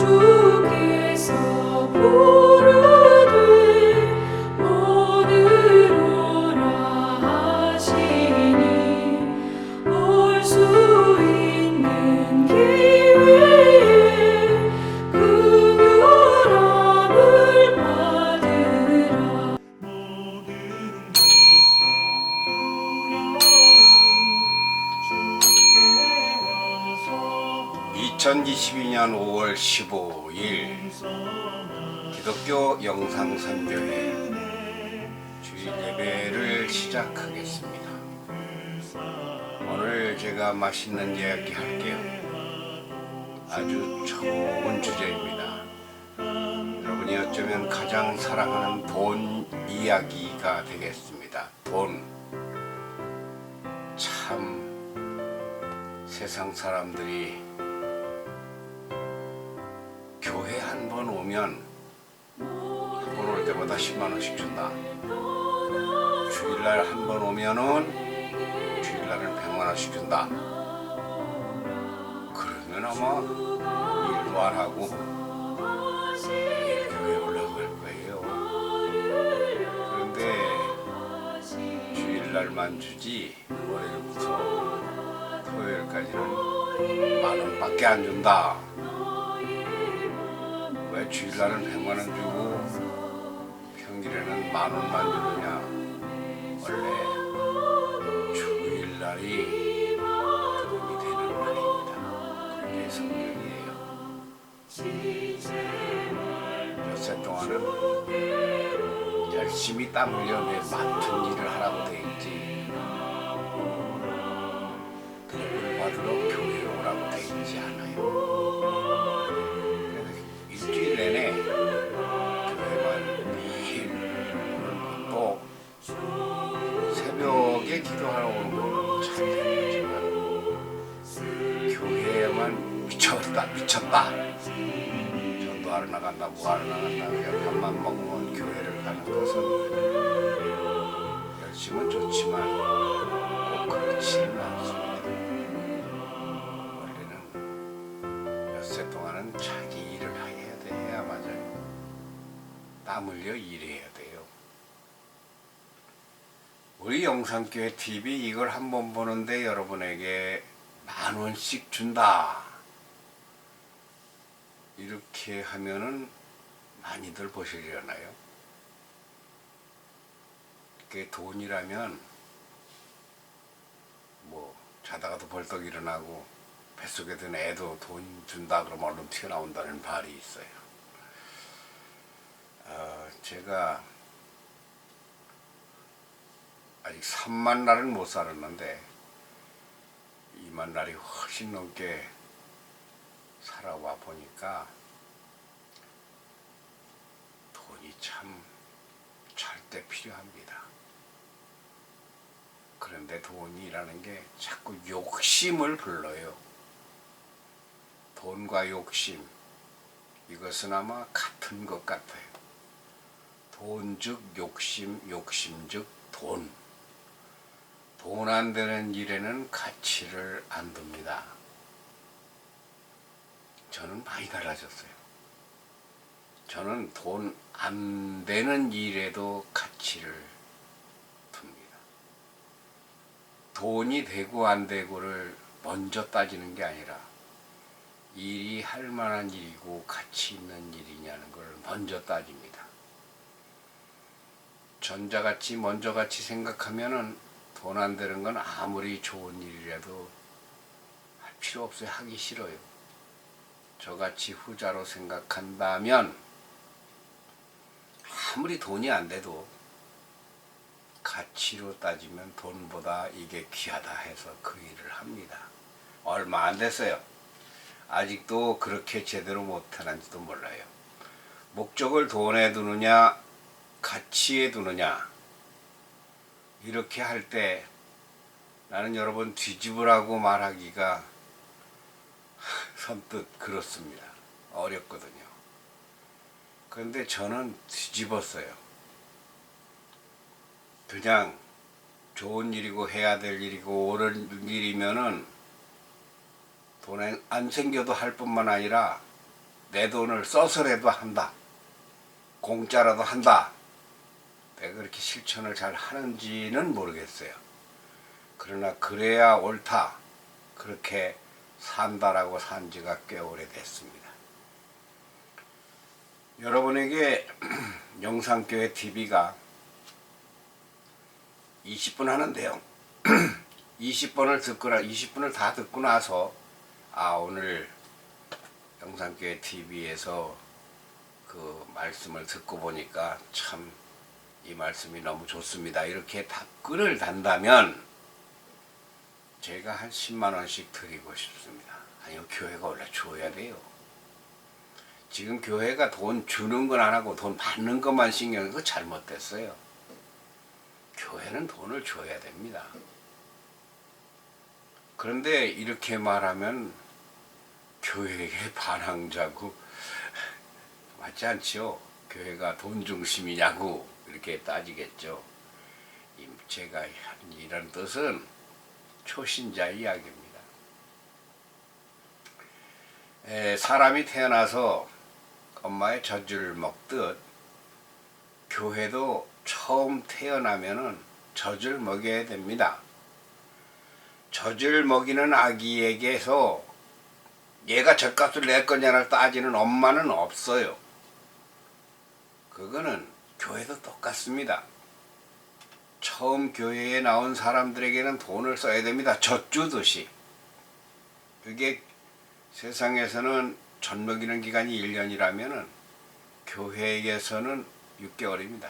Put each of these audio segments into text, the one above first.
구주께서 부르되 오늘 오라 하시니 올 수 있는 기회에 긍휼함을 받으라. 2022년 5월 15일 기독교 영상선교회 주일 예배를 시작하겠습니다. 오늘 제가 맛있는 이야기 할게요. 아주 좋은 주제입니다. 여러분이 어쩌면 가장 사랑하는 돈 이야기가 되겠습니다. 돈. 참 세상 사람들이 교회 한 번 오면 한 번 올 때마다 10만원씩 준다. 주일날 한 번 오면은 주일날은 100만원씩 준다. 그러면 아마 일도 안 하고 매일 교회에 올라갈 거예요. 그런데 주일날만 주지 월요일부터 토요일까지는 10,000원밖에 안 준다. 왜 주일날은 100만원 주고 평일에는 10,000원만 주느냐? 원래 주일날이 돈이 되는 날입니다. 그게 성령이에요. 몇 세 동안은 열심히 땀 흘려 내 맡은 일을 하라고 돼 있지, 돈을 받으러 교회에 오라고 돼 있지 않아요. 일주일 내내 교회만 매일 오는 것도 새벽에 기도하러 오는 거는 잘 되지만 교회에만 미쳤다. 전도하러 나간다, 뭐하러 나간다, 그냥 밥만 먹으면 교회를 가는 것은 열심은 좋지만 꼭 그렇지는 않습니다. 원래는 몇 세 동안은 자기 일을 해야 맞아요. 땀 흘려 일해야 돼요. 우리 영상교회 TV 이걸 한번 보는데 여러분에게 10,000원씩 준다. 이렇게 하면은 많이들 보시려나요? 그게 돈이라면 뭐 자다가도 벌떡 일어나고 뱃속에 든 애도 돈 준다 그러면 얼른 튀어나온다는 말이 있어요. 제가 아직 3만 날은 못 살았는데 2만 날이 훨씬 넘게 살아와 보니까 돈이 참 절대 필요합니다. 그런데 돈이라는 게 자꾸 욕심을 불러요. 돈과 욕심, 이것은 아마 같은 것 같아요. 돈 즉 욕심, 욕심 즉 돈. 돈 안 되는 일에는 가치를 안 둡니다. 저는 많이 달라졌어요. 저는 돈 안 되는 일에도 가치를 둡니다. 돈이 되고 안 되고를 먼저 따지는 게 아니라 일이 할 만한 일이고 가치 있는 일이냐는 걸 먼저 따집니다. 전자같이 먼저같이 생각하면은 돈 안 되는 건 아무리 좋은 일이라도 할 필요 없어요. 하기 싫어요. 저같이 후자로 생각한다면 아무리 돈이 안 돼도 가치로 따지면 돈보다 이게 귀하다 해서 그 일을 합니다. 얼마 안 됐어요. 아직도 그렇게 제대로 못하는지도 몰라요. 목적을 돈에 두느냐 가치에 두느냐 이렇게 할 때 나는 여러분 뒤집으라고 말하기가 선뜻 그렇습니다. 어렵거든요. 그런데 저는 뒤집었어요. 그냥 좋은 일이고 해야 될 일이고 옳은 일이면은 돈 안 생겨도 할 뿐만 아니라 내 돈을 써서라도 한다. 공짜라도 한다. 내가 그렇게 실천을 잘 하는지는 모르겠어요. 그러나 그래야 옳다. 그렇게 산다라고 산 지가 꽤 오래됐습니다. 여러분에게 영상교회 TV가 20분 하는데요. 20분을 다 듣고 나서 오늘 영상교회 TV에서 그 말씀을 듣고 보니까 참 이 말씀이 너무 좋습니다. 이렇게 답글을 단다면 제가 한 10만 원씩 드리고 싶습니다. 아니요, 교회가 원래 줘야 돼요. 지금 교회가 돈 주는 건 안 하고 돈 받는 것만 신경 쓰고 잘못됐어요. 교회는 돈을 줘야 됩니다. 그런데 이렇게 말하면 교회의 반항자고 맞지 않죠? 교회가 돈 중심이냐고 이렇게 따지겠죠. 제가 이런 뜻은 초신자 이야기입니다. 사람이 태어나서 엄마의 젖을 먹듯 교회도 처음 태어나면은 젖을 먹여야 됩니다. 젖을 먹이는 아기에게서 얘가 젖값을 낼 거냐를 따지는 엄마는 없어요. 그거는 교회도 똑같습니다. 처음 교회에 나온 사람들에게는 돈을 써야 됩니다. 젖 주듯이. 그게 세상에서는 젖 먹이는 기간이 1년이라면은 교회에서는 6개월입니다.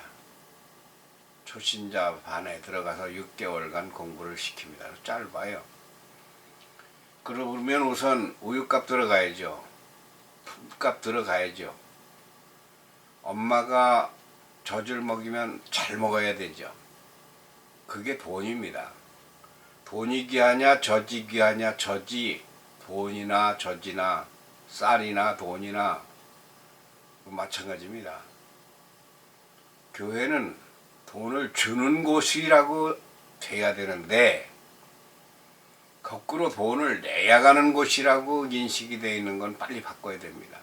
초신자 반에 들어가서 6개월간 공부를 시킵니다. 짧아요. 그러면 우선 우유값 들어가야죠. 품값 들어가야죠. 엄마가 젖을 먹이면 잘 먹어야 되죠. 그게 돈입니다. 돈이 귀하냐 젖이 귀하냐. 젖이 돈이나 젖이나 쌀이나 돈이나 마찬가지입니다. 교회는 돈을 주는 곳이라고 돼야 되는데 거꾸로 돈을 내야 가는 곳이라고 인식이 되어 있는 건 빨리 바꿔야 됩니다.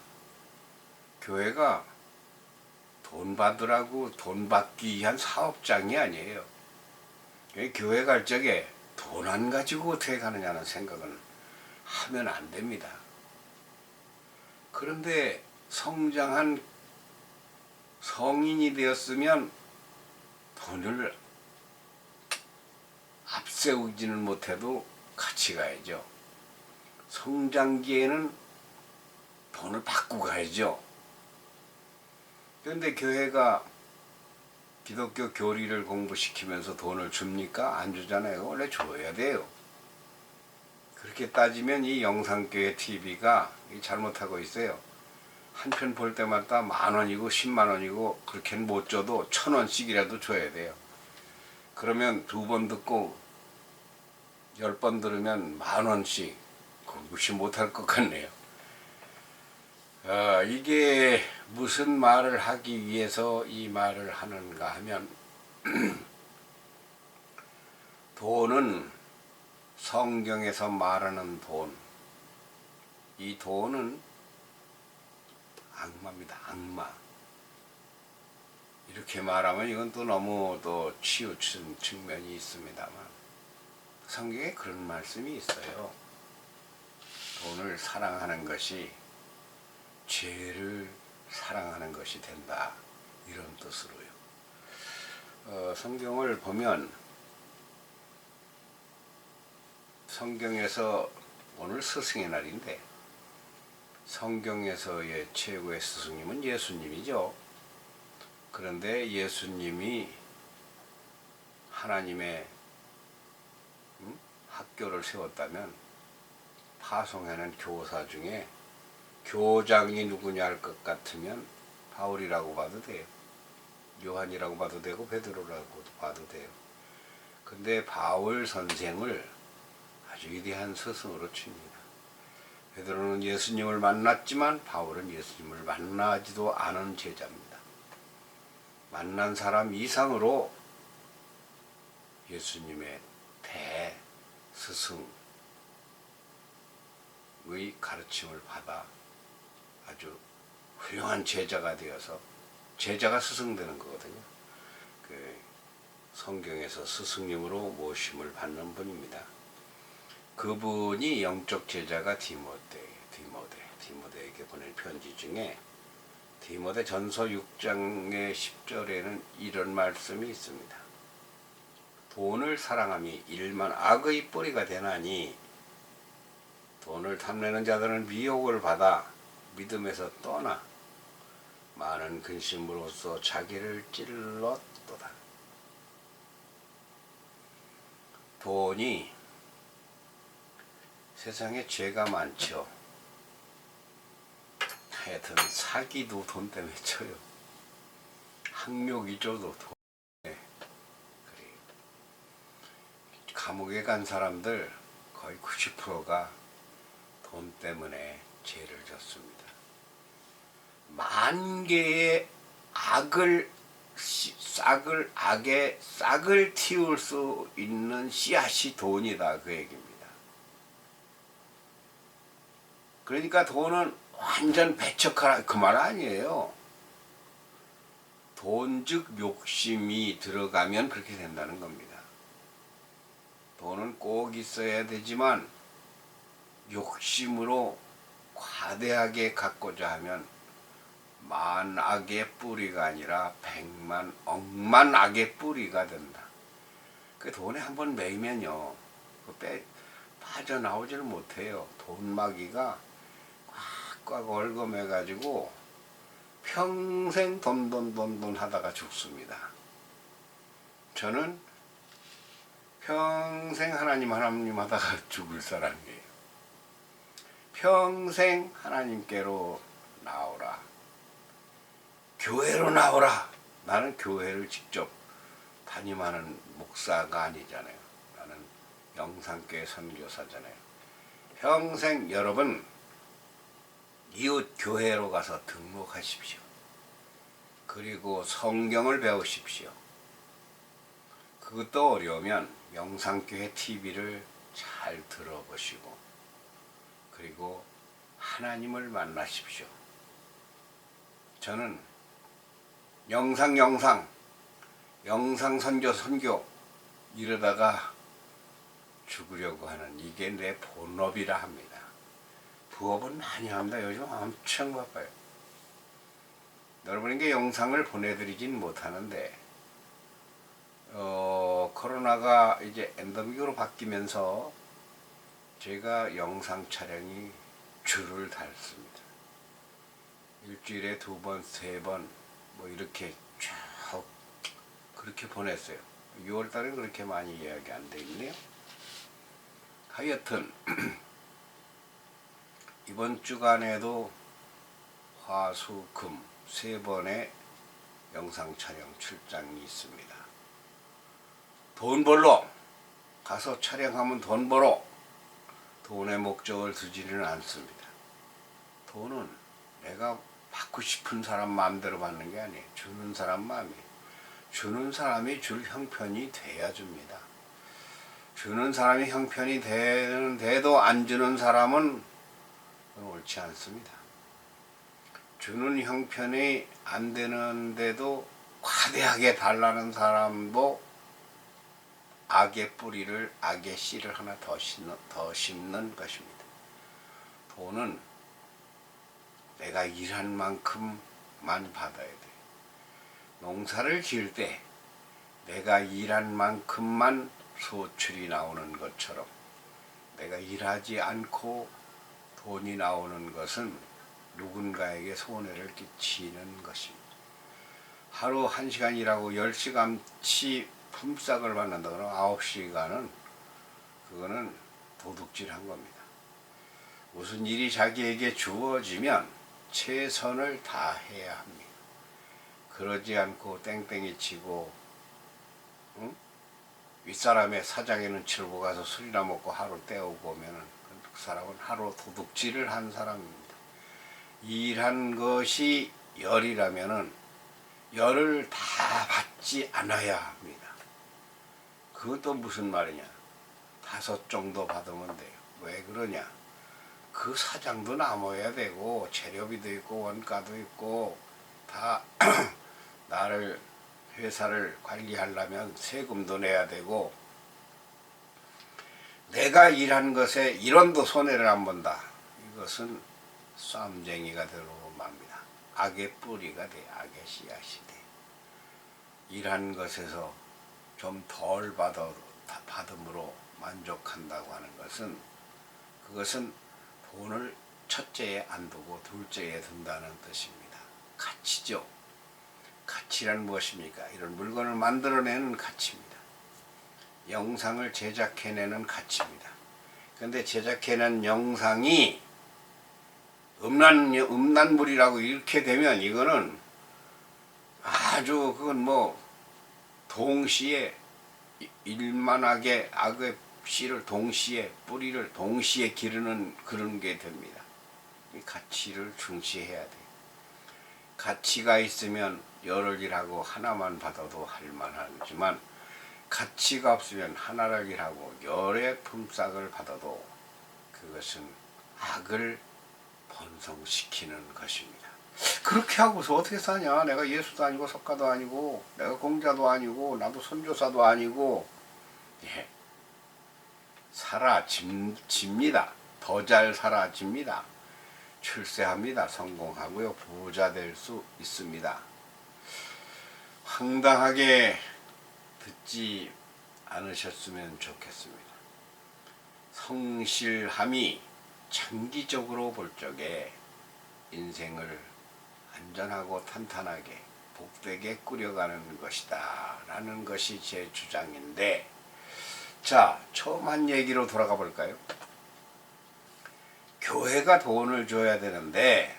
교회가 돈 받으라고 돈 받기 위한 사업장이 아니에요. 교회 갈 적에 돈 안 가지고 어떻게 가느냐는 생각은 하면 안 됩니다. 그런데 성장한 성인이 되었으면 돈을 앞세우지는 못해도 같이 가야죠. 성장기에는 돈을 받고 가야죠. 그런데 교회가 기독교 교리를 공부시키면서 돈을 줍니까? 안 주잖아요. 원래 줘야 돼요. 그렇게 따지면 이 영상교회 TV가 잘못하고 있어요. 한 편 볼 때마다 10,000원이고 100,000원이고 그렇게는 못 줘도 1,000원씩이라도 줘야 돼요. 그러면 2번 듣고 10번 들으면 10,000원씩 무시 못할 것 같네요. 이게 무슨 말을 하기 위해서 이 말을 하는가 하면 돈은 성경에서 말하는 돈, 이 돈은 악마입니다. 악마. 이렇게 말하면 이건 또 너무 또 치우친 측면이 있습니다만 성경에 그런 말씀이 있어요. 돈을 사랑하는 것이 죄를 사랑하는 것이 된다. 이런 뜻으로요. 성경을 보면 성경에서 오늘 스승의 날인데 성경에서의 최고의 스승님은 예수님이죠. 그런데 예수님이 하나님의 학교를 세웠다면 파송하는 교사 중에 교장이 누구냐 할 것 같으면 바울이라고 봐도 돼요. 요한이라고 봐도 되고 베드로라고 봐도 돼요. 근데 바울 선생을 아주 위대한 스승으로 칩니다. 베드로는 예수님을 만났지만 바울은 예수님을 만나지도 않은 제자입니다. 만난 사람 이상으로 예수님의 대스승의 가르침을 받아 아주 훌륭한 제자가 되어서 제자가 스승되는 거거든요. 그 성경에서 스승님으로 모심을 받는 분입니다. 그분이 영적 제자가 디모데에게 보낸 편지 중에 디모데 전서 6장의 10절에는 이런 말씀이 있습니다. 돈을 사랑함이 일만 악의 뿌리가 되나니 돈을 탐내는 자들은 미혹을 받아 믿음에서 떠나 많은 근심으로써 자기를 찔렀도다. 돈이 세상에 죄가 많죠. 하여튼 사기도 돈 때문에 쳐요. 학력이죠도 돈 때문에. 감옥에 간 사람들 거의 90%가 돈 때문에 죄를 졌습니다. 만 개의 싹을 틔울 수 있는 씨앗이 돈이다, 그 얘기입니다. 그러니까 돈은 완전 배척하라 그 말 아니에요. 돈즉 욕심이 들어가면 그렇게 된다는 겁니다. 돈은 꼭 있어야 되지만 욕심으로 과대하게 갖고자 하면 만 악의 뿌리가 아니라 백만 억만 악의 뿌리가 된다. 그 돈에 한번 매이면요, 빠져나오지를 못해요. 돈마귀가 꽉꽉 얽어매가지고 평생 돈 하다가 죽습니다. 저는 평생 하나님 하다가 죽을 사람이에요. 평생 하나님께로 나오라. 교회로 나오라. 나는 교회를 직접 담임하는 목사가 아니잖아요. 나는 영상교회 선교사잖아요. 평생 여러분 이웃 교회로 가서 등록하십시오. 그리고 성경을 배우십시오. 그것도 어려우면 영상교회 TV를 잘 들어보시고 그리고 하나님을 만나십시오. 저는 영상 선교 이러다가 죽으려고 하는 이게 내 본업이라 합니다. 부업은 많이 합니다. 요즘 엄청 바빠요. 여러분에게 영상을 보내드리진 못하는데 코로나가 이제 엔데믹으로 바뀌면서 제가 영상 촬영이 줄을 달습니다. 일주일에 2번, 3번 뭐 이렇게 쭉 그렇게 보냈어요. 6월달에 그렇게 많이 이야기 안 돼 있네요. 하여튼 이번 주간에도 화, 수, 금 3번의 영상 촬영 출장이 있습니다. 돈 벌러 가서 촬영하면 돈 벌어. 돈의 목적을 두지는 않습니다. 돈은 내가 받고 싶은 사람 마음대로 받는 게 아니에요. 주는 사람 마음이에요. 주는 사람이 줄 형편이 돼야 줍니다. 주는 사람이 형편이 되는데도 안 주는 사람은 옳지 않습니다. 주는 형편이 안 되는데도 과대하게 달라는 사람도 악의 뿌리를, 악의 씨를 하나 더 심는 것입니다. 돈은 내가 일한 만큼만 받아야 돼. 농사를 지을 때 내가 일한 만큼만 소출이 나오는 것처럼 내가 일하지 않고 돈이 나오는 것은 누군가에게 손해를 끼치는 것입니다. 하루 1시간 일하고 10시간치 품삯을 받는다 그러면 9시간은 그거는 도둑질한 겁니다. 무슨 일이 자기에게 주어지면 최선을 다해야 합니다. 그러지 않고 땡땡이 치고 윗사람의 사장의 눈치를 보고 가서 술이나 먹고 하루 때우고 오면은 그 사람은 하루 도둑질을 한 사람입니다. 일한 것이 열이라면은 열을 다 받지 않아야 합니다. 그것도 무슨 말이냐? 5 정도 받으면 돼요. 왜 그러냐? 그 사장도 남아야 되고 재료비도 있고 원가도 있고 다 나를 회사를 관리하려면 세금도 내야 되고 내가 일한 것에 일원도 손해를 안 본다. 이것은 쌈쟁이가 되고 맙니다. 악의 뿌리가 돼. 악의 씨앗이 돼. 일한 것에서 좀 덜 받음으로 만족한다고 하는 것은 그것은 돈을 첫째에 안 두고 둘째에 둔다는 뜻입니다. 가치죠. 가치란 무엇입니까? 이런 물건을 만들어내는 가치입니다. 영상을 제작해내는 가치입니다. 그런데 제작해낸 영상이 음란물이라고 이렇게 되면 이거는 아주 그건 뭐 동시에 일만하게 악의 씨를 동시에 뿌리를 동시에 기르는 그런 게 됩니다. 이 가치를 중시해야 돼. 가치가 있으면 여러 일하고 하나만 받아도 할만하지만 가치가 없으면 하나를 일하고 여러 품삯을 받아도 그것은 악을 번성시키는 것입니다. 그렇게 하고서 어떻게 사냐? 내가 예수도 아니고 석가도 아니고 내가 공자도 아니고 나도 선교사도 아니고 예. 사라집니다. 더 잘 사라집니다. 출세합니다. 성공하고요. 부자 될 수 있습니다. 황당하게 듣지 않으셨으면 좋겠습니다. 성실함이 장기적으로 볼 적에 인생을 안전하고 탄탄하게 복되게 꾸려가는 것이다 라는 것이 제 주장인데, 자, 처음 한 얘기로 돌아가 볼까요? 교회가 돈을 줘야 되는데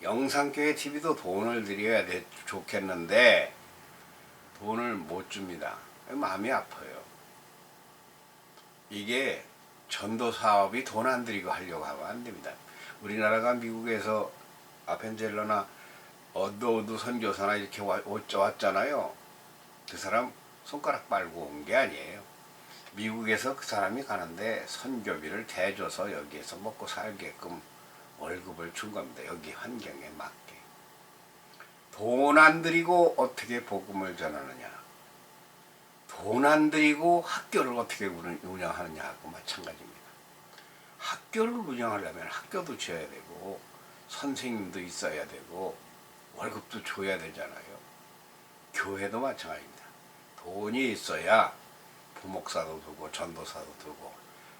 영상교회 TV도 돈을 드려야 좋겠는데 돈을 못 줍니다. 마음이 아파요. 이게 전도 사업이 돈 안 들이고 하려고 하면 안 됩니다. 우리나라가 미국에서 아펜젤러나 어드워드 선교사나 이렇게 왔잖아요. 그 사람 손가락 빨고 온 게 아니에요. 미국에서 그 사람이 가는데 선교비를 대줘서 여기에서 먹고 살게끔 월급을 준 겁니다. 여기 환경에 맞게. 돈 안 들이고 어떻게 복음을 전하느냐, 돈 안 들이고 학교를 어떻게 운영하느냐 하고 마찬가지입니다. 학교를 운영하려면 학교도 줘야 되고 선생님도 있어야 되고 월급도 줘야 되잖아요. 교회도 마찬가지입니다. 돈이 있어야 부목사도 두고 전도사도 두고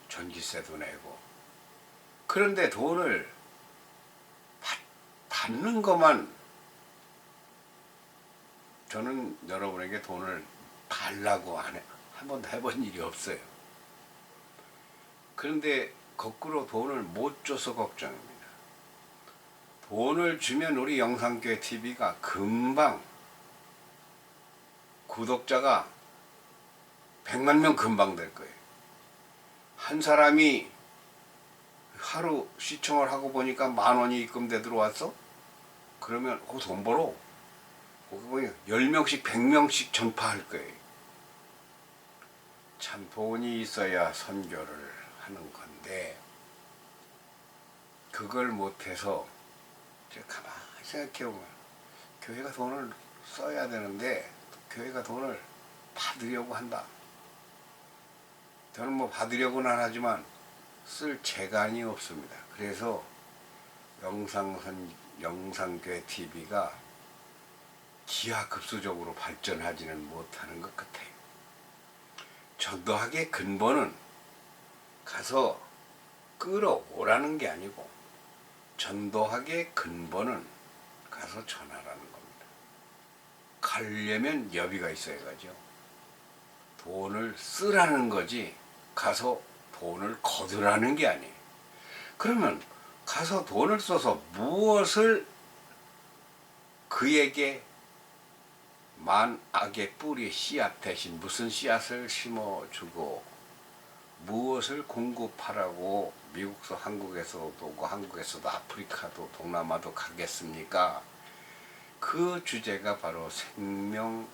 전기세도 내고. 그런데 돈을 받는 것만, 저는 여러분에게 돈을 달라고 한 번도 해본 일이 없어요. 그런데 거꾸로 돈을 못 줘서 걱정입니다. 돈을 주면 우리 영상교회 TV가 금방 구독자가 100만 명 금방 될 거예요. 한 사람이 하루 시청을 하고 보니까 10,000원이 입금돼 들어왔어? 그러면 돈 벌어. 거기 보면 10명씩 100명씩 전파할 거예요. 참 돈이 있어야 선교를 하는 건데 그걸 못해서 제가 가만히 생각해보면 교회가 돈을 써야 되는데 교회가 돈을 받으려고 한다. 저는 뭐 받으려고는 안 하지만 쓸 재간이 없습니다. 그래서 영상교회 TV가 기하급수적으로 발전하지는 못하는 것 같아요. 전도학의 근본은 가서 끌어오라는 게 아니고 전도학의 근본은 가서 전하라는 겁니다. 가려면 여비가 있어야 가죠. 돈을 쓰라는 거지 가서 돈을 거두라는 게 아니에요. 그러면 가서 돈을 써서 무엇을 그에게 만악의 뿌리 씨앗 대신 무슨 씨앗을 심어주고 무엇을 공급하라고 미국서 한국에서도 오고 한국에서도 아프리카도 동남아도 가겠습니까? 그 주제가 바로 생명구원입니다.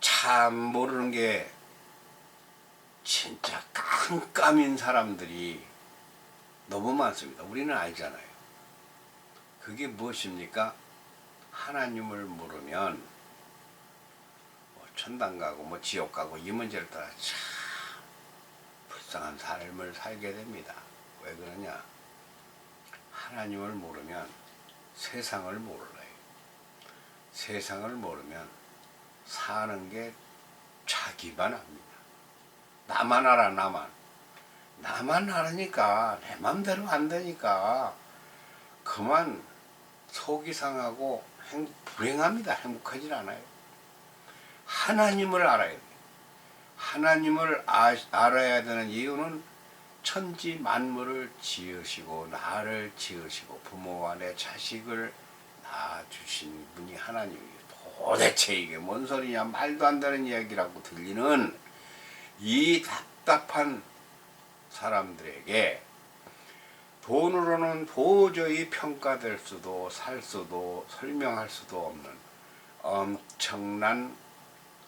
참 모르는 게 진짜 깜깜인 사람들이 너무 많습니다. 우리는 알잖아요. 그게 무엇입니까? 하나님을 모르면 뭐 천당 가고 뭐 지옥 가고 이 문제를 따라 참 불쌍한 삶을 살게 됩니다. 왜 그러냐? 하나님을 모르면 세상을 몰라요. 세상을 모르면 사는 게 자기만 합니다. 나만 알아, 나만 알으니까 내 맘대로 안 되니까 그만 속이 상하고 불행합니다. 행복하지 않아요. 하나님을 알아야 돼요. 하나님을 알아야 되는 이유는 천지 만물을 지으시고 나를 지으시고 부모와 내 자식을 낳아주신 분이 하나님이에요. 도대체 이게 뭔 소리냐, 말도 안 되는 이야기라고 들리는 이 답답한 사람들에게 돈으로는 도저히 평가될 수도 살 수도 설명할 수도 없는 엄청난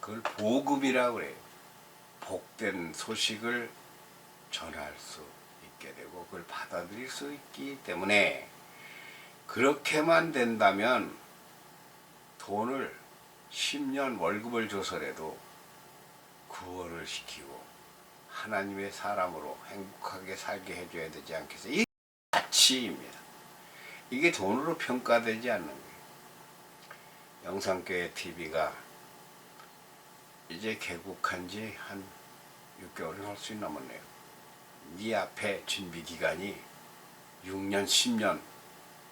그걸 복음이라고 그래요. 복된 소식을 전할 수 있게 되고 그걸 받아들일 수 있기 때문에 그렇게만 된다면 돈을 10년 월급을 줘서라도 구원을 시키고 하나님의 사람으로 행복하게 살게 해줘야 되지 않겠어요? 이게 가치입니다. 이게 돈으로 평가되지 않는 거예요. 영상교회 TV가 이제 개국한 지 한 6개월이 훨씬 넘었네요. 이 앞에 준비 기간이 6년, 10년,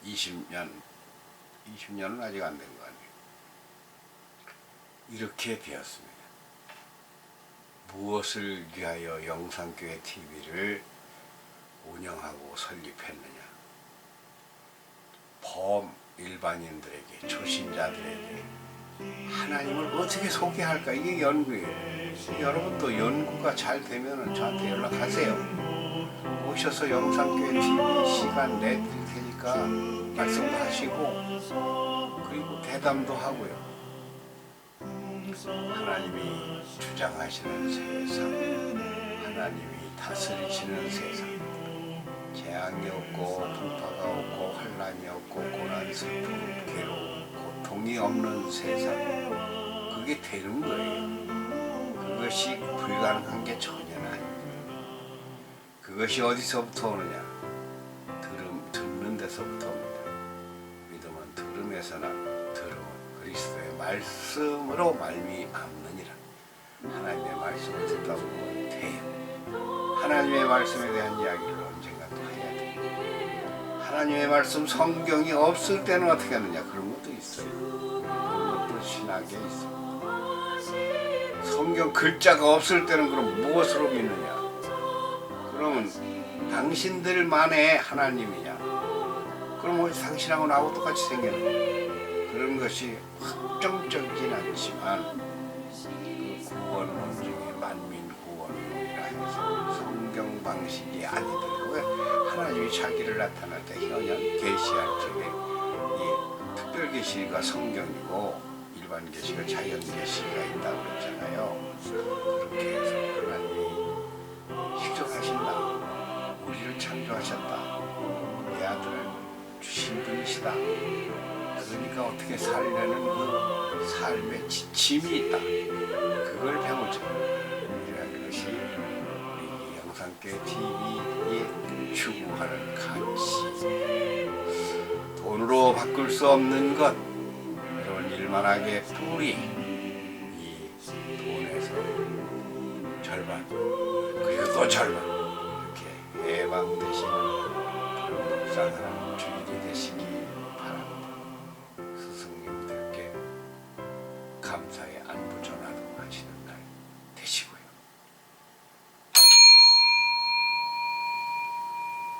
20년은 아직 안 된 거 아니에요. 이렇게 되었습니다. 무엇을 위하여 영상교회 TV를 운영하고 설립했느냐? 일반인들에게, 초신자들에게 하나님을 어떻게 소개할까? 이게 연구예요. 여러분도 연구가 잘 되면 저한테 연락하세요. 오셔서 영상교회 TV 시간 내드릴 테니까 말씀도 하시고 그리고 대담도 하고요. 하나님이 주장하시는 세상, 하나님이 다스리시는 세상, 재앙이 없고 풍파가 없고 환난이 없고 고난, 슬픔, 괴로움, 고통이 없는 세상, 그게 되는 거예요. 그것이 불가능한 게 전혀는 아닙니다. 그것이 어디서부터 오느냐? 듣는 데서부터 옵니다. 믿음은 들음에서나 들음은 그리스도의 말씀으로 말미암느니라. 하나님의 말씀을 듣다 보면 돼요. 하나님의 말씀에 대한 이야기를 언젠가 또 해야 돼요. 하나님의 말씀 성경이 없을 때는 어떻게 하느냐? 그런 것도 있어요. 그런 것도 신학에 있어요. 성경 글자가 없을 때는 그럼 무엇으로 믿느냐? 그러면 당신들만의 하나님이냐? 그럼 뭐 당신하고 나하고 똑같이 생겼는 그런 것이 확정적이진 않지만 그 구원론 중에 만민구원론이라 해서 성경 방식이 아니더라도 왜 하나님이 자기를 나타날 때 현현 계시할 적에 이 특별 계시가 성경이고 일반 계시가 자연 계시가 있다고 그랬잖아요. 그렇게 해서 하나님이 식적하신다, 우리를 창조하셨다, 내 아들을 주신 분이시다. 그러니까 어떻게 살려는 그 삶의 지침이 있다. 그걸 배우죠. 이런 것이 우리 영상교회 TV에 추구하는 가치. 돈으로 바꿀 수 없는 것, 여러분 일만하게 뿌리, 이 돈에서 절반 그리고 또 절반 이렇게 해방되시는 그런 묵상하는 주일이 되시기 바랍니다. 스승님들께 감사해야